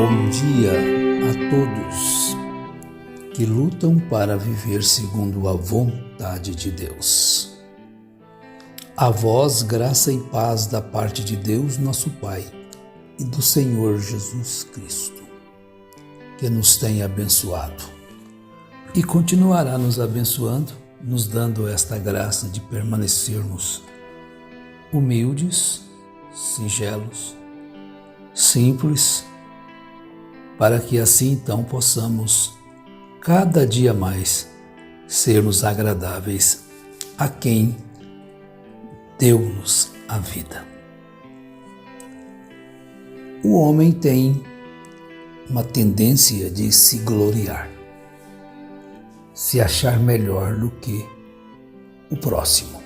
Bom dia a todos que lutam para viver segundo a vontade de Deus. A vós, graça e paz da parte de Deus, nosso Pai, e do Senhor Jesus Cristo, que nos tem abençoado e continuará nos abençoando, nos dando esta graça de permanecermos humildes, singelos, simples, para que assim então possamos cada dia mais sermos agradáveis a quem deu-nos a vida. O homem tem uma tendência de se gloriar, se achar melhor do que o próximo.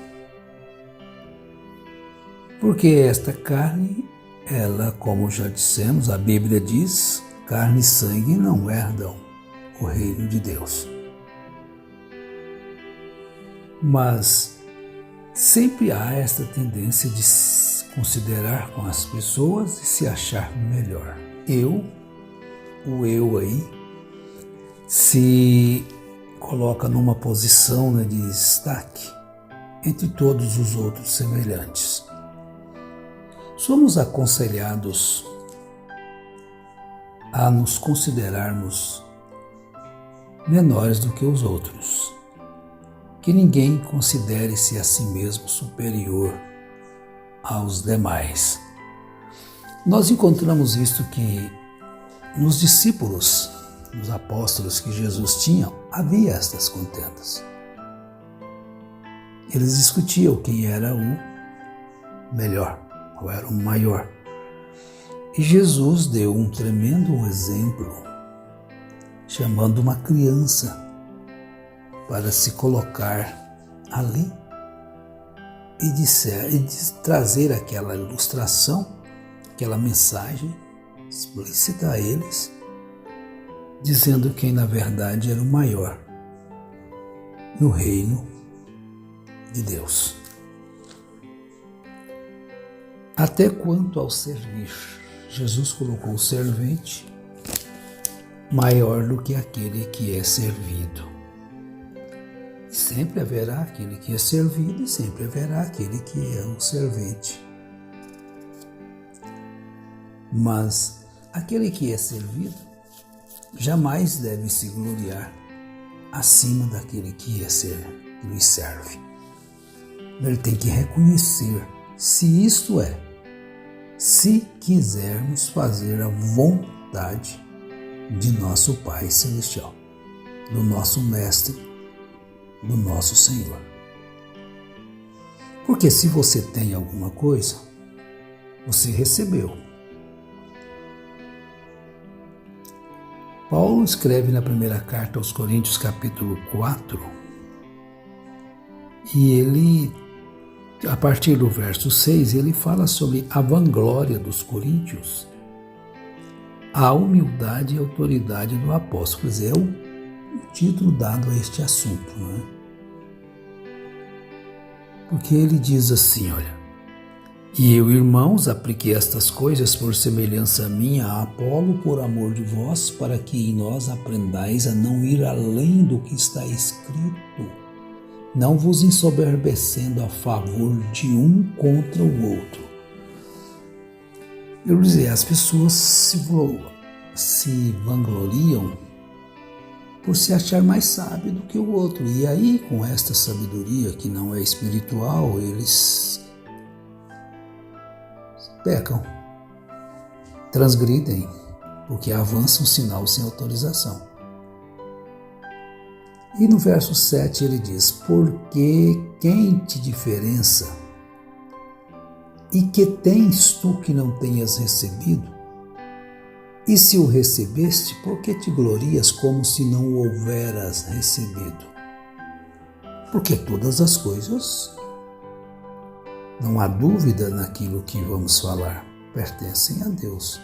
Porque esta carne, ela, como já dissemos, a Bíblia diz, carne e sangue não herdam o reino de Deus. Mas sempre há esta tendência de se considerar com as pessoas e se achar melhor. O eu aí, se coloca numa posição de destaque entre todos os outros semelhantes. Somos aconselhados a nos considerarmos menores do que os outros, que ninguém considere-se a si mesmo superior aos demais. Nós encontramos isto que nos discípulos, nos apóstolos que Jesus tinha, havia estas contendas. Eles discutiam quem era o melhor, ou era o maior. E Jesus deu um tremendo exemplo, chamando uma criança para se colocar ali e trazer aquela ilustração, aquela mensagem explícita a eles, dizendo quem na verdade era o maior no reino de Deus. Até quanto ao servir, Jesus colocou o servente maior do que aquele que é servido. E sempre haverá aquele que é servido e sempre haverá aquele que é um servente. Mas aquele que é servido jamais deve se gloriar acima daquele que lhe serve. Ele tem que reconhecer se isto é, se quisermos fazer a vontade de nosso Pai Celestial, do nosso Mestre, do nosso Senhor. Porque se você tem alguma coisa, você recebeu. Paulo escreve na primeira carta aos Coríntios, capítulo 4, e ele, a partir do verso 6, ele fala sobre a vanglória dos coríntios, a humildade e autoridade do apóstolo. Quer dizer, é o título dado a este assunto, não é? Porque ele diz assim, olha, e eu, irmãos, apliquei estas coisas por semelhança minha a Apolo, por amor de vós, para que em nós aprendais a não ir além do que está escrito, não vos ensoberbecendo a favor de um contra o outro. Eu dizer, as pessoas se vangloriam por se achar mais sábio do que o outro. E aí, com esta sabedoria que não é espiritual, eles pecam, transgridem, porque avançam um sinal sem autorização. E no verso 7 ele diz, porque quem te diferença? E que tens tu que não tenhas recebido? E se o recebeste, por que te glorias como se não o houveras recebido? Porque todas as coisas, não há dúvida naquilo que vamos falar, pertencem a Deus.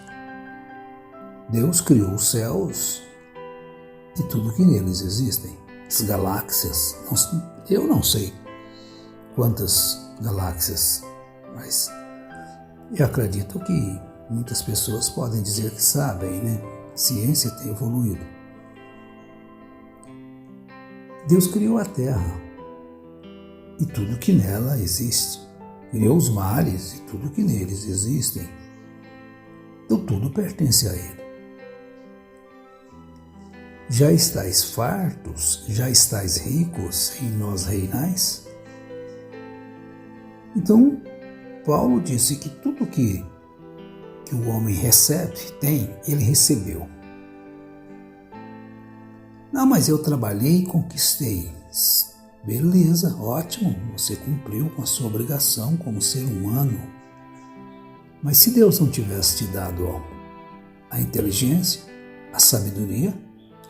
Deus criou os céus e tudo que neles existem. As galáxias, eu não sei quantas galáxias, mas eu acredito que Muitas pessoas podem dizer que sabem, né? A ciência tem evoluído. Deus criou a terra e tudo que nela existe. Criou os mares e tudo que neles existem. Então tudo pertence a Ele. Já estáis fartos, já estáis ricos, em nós reinais? Então, Paulo disse que tudo que o homem recebe, tem, ele recebeu. Não, mas eu trabalhei e conquistei. Beleza, ótimo, você cumpriu com a sua obrigação como ser humano. Mas se Deus não tivesse te dado a inteligência, a sabedoria,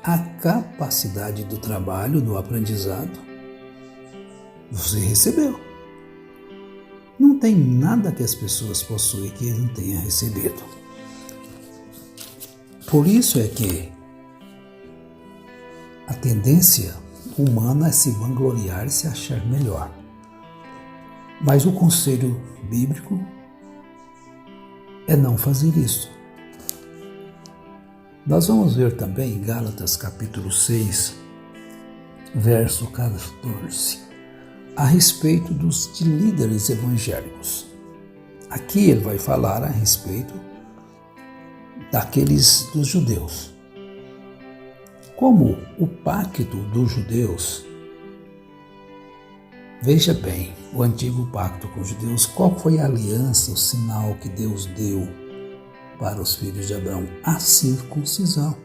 a capacidade do trabalho, do aprendizado, você recebeu. Não tem nada que as pessoas possuem que ele não tenha recebido. Por isso é que a tendência humana é se vangloriar e se achar melhor. Mas o conselho bíblico é não fazer isso. Nós vamos ver também em Gálatas capítulo 6, verso 14, a respeito de líderes evangélicos. Aqui ele vai falar a respeito dos judeus. Como o pacto dos judeus, veja bem, o antigo pacto com os judeus, qual foi a aliança, o sinal que Deus deu para os filhos de Abraão? A circuncisão.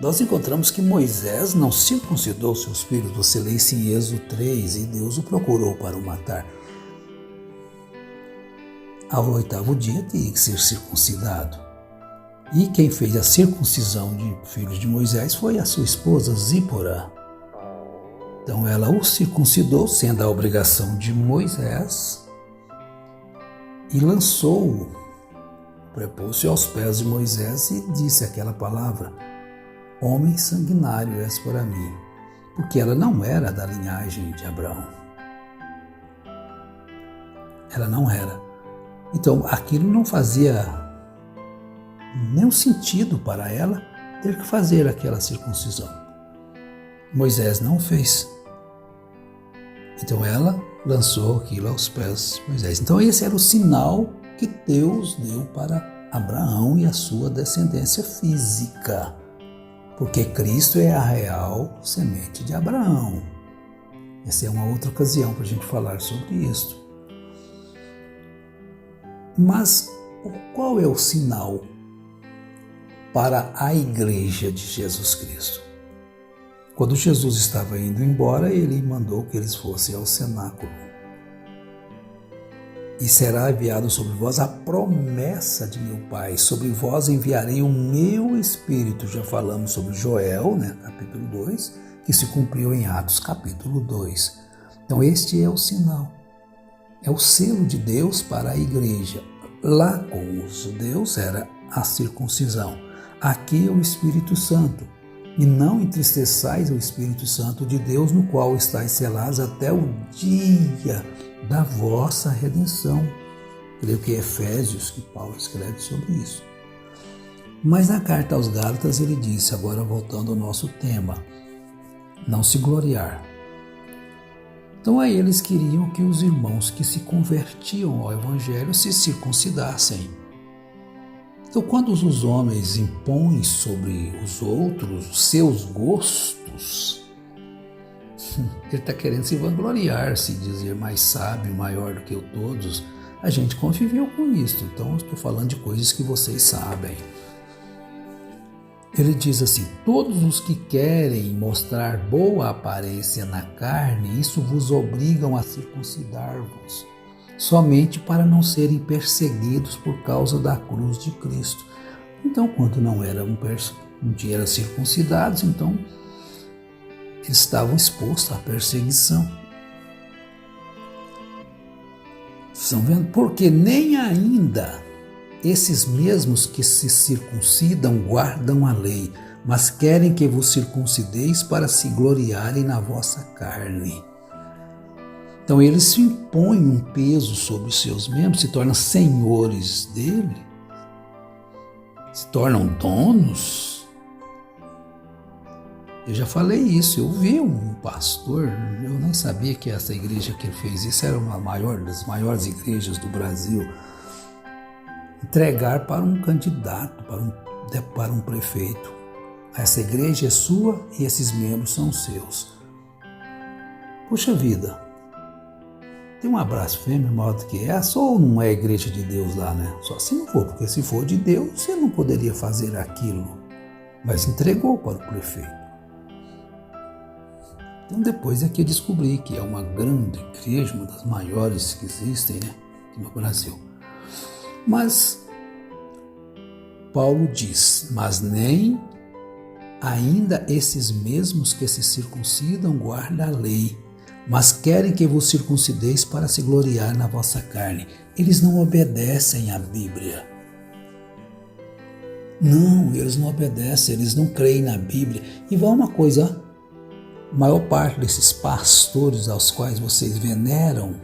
Nós encontramos que Moisés não circuncidou seus filhos. Você lê isso em Êxodo 3, e Deus o procurou para o matar. Ao 8º dia tinha que ser circuncidado. E quem fez a circuncisão de filhos de Moisés foi a sua esposa Zípora. Então ela o circuncidou, sendo a obrigação de Moisés, e lançou-o, prepôs-se aos pés de Moisés e disse aquela palavra: homem sanguinário és para mim, porque ela não era da linhagem de Abraão. Ela não era. Então aquilo não fazia nenhum sentido para ela ter que fazer aquela circuncisão. Moisés não fez. Então ela lançou aquilo aos pés de Moisés. Então esse era o sinal que Deus deu para Abraão e a sua descendência física. Porque Cristo é a real semente de Abraão. Essa é uma outra ocasião para a gente falar sobre isso. Mas qual é o sinal para a igreja de Jesus Cristo? Quando Jesus estava indo embora, ele mandou que eles fossem ao cenáculo. E será enviado sobre vós a promessa de meu Pai. Sobre vós enviarei o meu Espírito. Já falamos sobre Joel, capítulo 2, que se cumpriu em Atos, capítulo 2. Então este é o sinal. É o selo de Deus para a igreja. Lá com os judeus era a circuncisão. Aqui é o Espírito Santo. E não entristeçais o Espírito Santo de Deus, no qual estáis selados até o dia da vossa redenção. Creio que é Efésios que Paulo escreve sobre isso. Mas na carta aos Gálatas ele disse, agora voltando ao nosso tema, não se gloriar. Então aí eles queriam que os irmãos que se convertiam ao Evangelho se circuncidassem. Então, quando os homens impõem sobre os outros os seus gostos, ele está querendo se vangloriar, se dizer mais sábio, maior do que todos. A gente conviveu com isso, então eu estou falando de coisas que vocês sabem. Ele diz assim, todos os que querem mostrar boa aparência na carne, isso vos obrigam a circuncidar-vos, somente para não serem perseguidos por causa da cruz de Cristo. Então, quando não eram circuncidados, então eles estavam expostos à perseguição. Estão vendo? Porque nem ainda esses mesmos que se circuncidam guardam a lei, mas querem que vos circuncideis para se gloriarem na vossa carne. Então eles impõem um peso sobre os seus membros, se tornam senhores dele, se tornam donos. Eu já falei isso, eu vi um pastor, eu nem sabia que essa igreja que ele fez isso era uma das maiores igrejas do Brasil, entregar para um candidato, para um prefeito. Essa igreja é sua e esses membros são seus. Puxa vida, tem uma blasfêmia maior do que essa, ou não é a igreja de Deus lá, né? Só se não for, porque se for de Deus, você não poderia fazer aquilo, mas entregou para o prefeito. Então depois é que eu descobri que é uma grande igreja, uma das maiores que existem, né, aqui no Brasil. Mas Paulo diz, mas nem ainda esses mesmos que se circuncidam guardam a lei, mas querem que vos circuncideis para se gloriar na vossa carne. Eles não obedecem à Bíblia. Não, eles não obedecem, eles não creem na Bíblia. E vai uma coisa, a maior parte desses pastores aos quais vocês veneram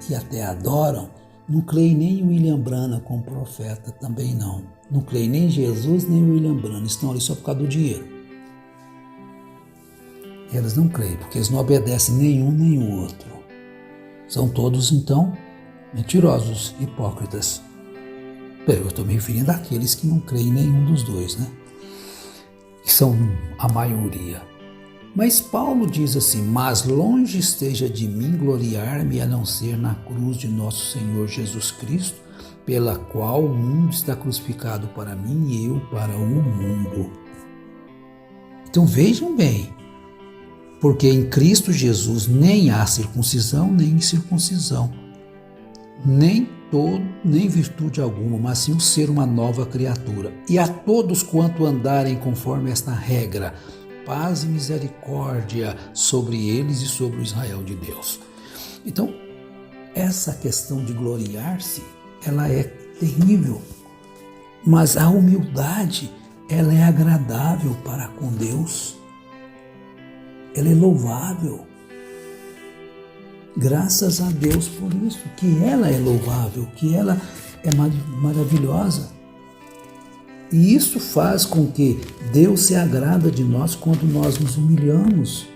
e até adoram, não creem nem em William Branham como profeta, também não. Não creem nem em Jesus, nem em William Branham, estão ali só por causa do dinheiro. Eles não creem, porque eles não obedecem nenhum nem o outro. São todos, então, mentirosos, hipócritas. Eu estou me referindo àqueles que não creem em nenhum dos dois, né? Que são a maioria. Mas Paulo diz assim, mas longe esteja de mim gloriar-me a não ser na cruz de nosso Senhor Jesus Cristo, pela qual o mundo está crucificado para mim e eu para o mundo. Então vejam bem, porque em Cristo Jesus nem há circuncisão nem incircuncisão, nem virtude alguma, mas sim o ser uma nova criatura. E a todos quanto andarem conforme esta regra, paz e misericórdia sobre eles e sobre o Israel de Deus. Então, essa questão de gloriar-se, ela é terrível, mas a humildade, ela é agradável para com Deus, ela é louvável. Graças a Deus por isso, que ela é louvável, que ela é maravilhosa. E isso faz com que Deus se agrada de nós quando nós nos humilhamos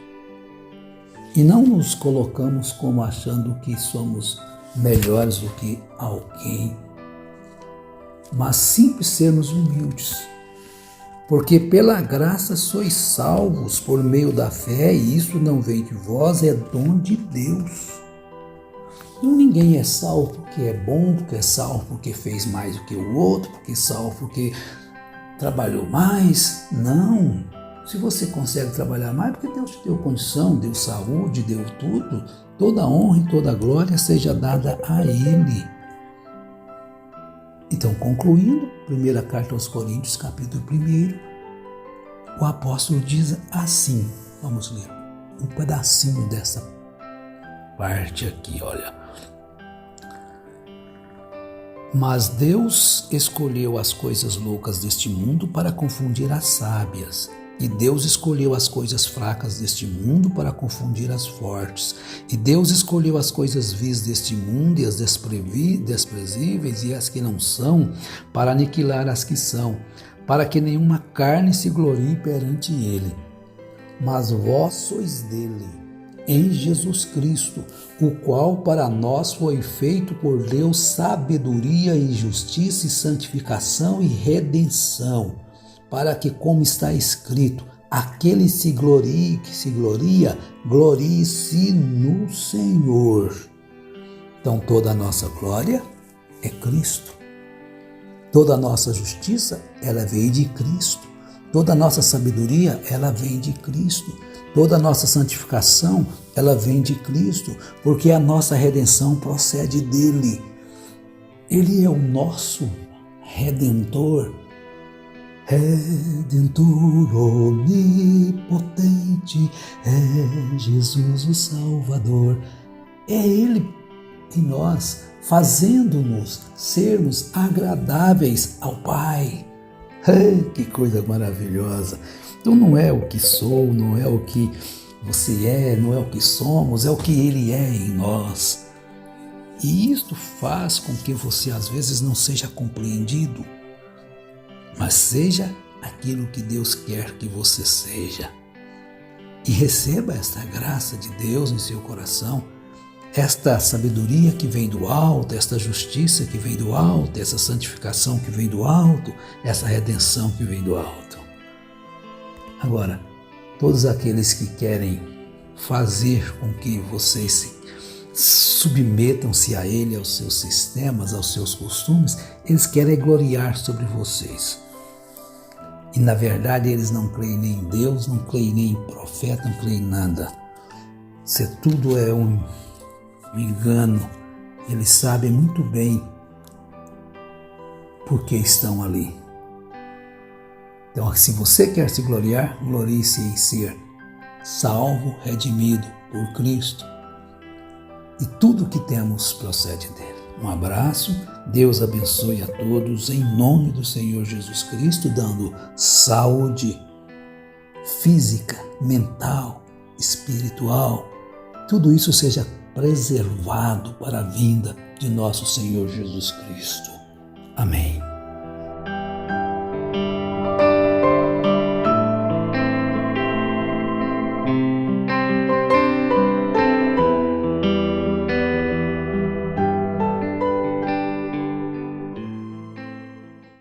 e não nos colocamos como achando que somos melhores do que alguém, mas simples sermos humildes. Porque pela graça sois salvos por meio da fé, e isso não vem de vós, é dom de Deus. Então ninguém é salvo porque é bom, porque é salvo porque fez mais do que o outro, porque é salvo porque trabalhou mais. Não. Se você consegue trabalhar mais, porque Deus te deu condição, deu saúde, deu tudo, toda honra e toda glória seja dada a Ele. Então, concluindo, primeira carta aos Coríntios, capítulo 1, o apóstolo diz assim, vamos ler um pedacinho dessa parte aqui, olha. Mas Deus escolheu as coisas loucas deste mundo para confundir as sábias, e Deus escolheu as coisas fracas deste mundo para confundir as fortes, e Deus escolheu as coisas vis deste mundo e as desprezíveis e as que não são, para aniquilar as que são, para que nenhuma carne se glorie perante ele. Mas vós sois dele, em Jesus Cristo, o qual para nós foi feito por Deus sabedoria e justiça e santificação e redenção, para que, como está escrito, aquele que se gloria, glorie-se no Senhor. Então toda a nossa glória é Cristo. Toda a nossa justiça, ela vem de Cristo. Toda a nossa sabedoria, ela vem de Cristo. Toda a nossa santificação, ela vem de Cristo, porque a nossa redenção procede dele. Ele é o nosso Redentor. Redentor onipotente, é Jesus o Salvador. É Ele em nós, fazendo-nos sermos agradáveis ao Pai. Que coisa maravilhosa! Então não é o que sou, não é o que você é, não é o que somos, é o que Ele é em nós. E isto faz com que você às vezes não seja compreendido, mas seja aquilo que Deus quer que você seja. E receba esta graça de Deus em seu coração, esta sabedoria que vem do alto, esta justiça que vem do alto, essa santificação que vem do alto, essa redenção que vem do alto. Agora, todos aqueles que querem fazer com que vocês submetam-se a Ele, aos seus sistemas, aos seus costumes, eles querem gloriar sobre vocês. E na verdade eles não creem nem em Deus, não creem nem em profeta, não creem em nada. Se tudo é um engano, eles sabem muito bem por que estão ali. Então, se você quer se gloriar, glorie-se em ser salvo, redimido por Cristo. E tudo que temos procede dele. Um abraço, Deus abençoe a todos em nome do Senhor Jesus Cristo, dando saúde física, mental, espiritual. Tudo isso seja preservado para a vinda de nosso Senhor Jesus Cristo. Amém.